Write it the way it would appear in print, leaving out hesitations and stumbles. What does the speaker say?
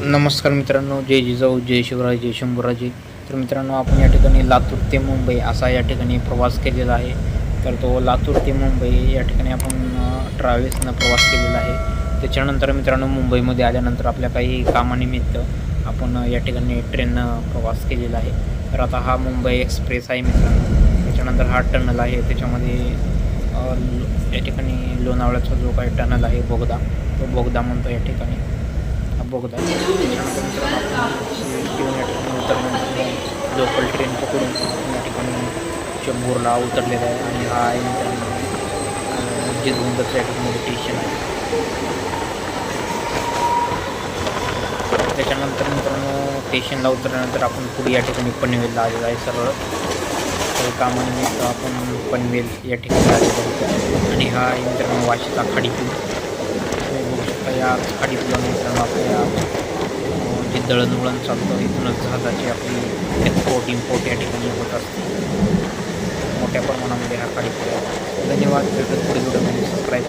नमस्कार मित्रांनो, जय जिजाऊ, जय शिवराय, जय शंभूराजे. तर मित्रांनो, आपण या ठिकाणी लातूर ते मुंबई असा या ठिकाणी प्रवास केलेला आहे. तर तो लातूर ते मुंबई या ठिकाणी आपण ट्रॅव्हल्सनं प्रवास केलेला आहे. त्याच्यानंतर मित्रांनो, मुंबईमध्ये आल्यानंतर आपल्या काही कामानिमित्त आपण या ठिकाणी ट्रेननं प्रवास केलेला आहे. तर आता हा मुंबई एक्सप्रेस आहे मित्रांनो. त्याच्यानंतर हा टनल आहे. त्याच्यामध्ये या ठिकाणी लोणावळ्याचा जो काही टनल आहे, बोगदा, तो बोगदा म्हणतो या ठिकाणी. बोगदा त्याच्यानंतर मित्रांनो आपण या ठिकाणी उतरल्यानंतर लोकल ट्रेन पकडून या ठिकाणी चेंबूरला उतरलेला आहे. आणि हा आहे मित्रांनो जितगुंदचं या ठिकाणी स्टेशन आहे. त्याच्यानंतर मित्रांनो स्टेशनला उतरल्यानंतर आपण पुढे या ठिकाणी पनवेलला आलेला आहे. सरळ काही कामानिमित्त आपण पनवेल या ठिकाणी आलेलो होतो. आणि हा आहे मित्रांनो वाशीचा खाडीपूल. या खाडीपुलाने मित्रांनो आपल्या जे दळणवळण चालतं इथूनच जहाजाची आपली एक्सपोर्ट इम्पोर्ट या ठिकाणी होत असते. मोठ्या प्रमाणामध्ये हा खाडीपूल आहे. धन्यवाद. पुढील व्हिडिओमध्ये सबस्क्राईब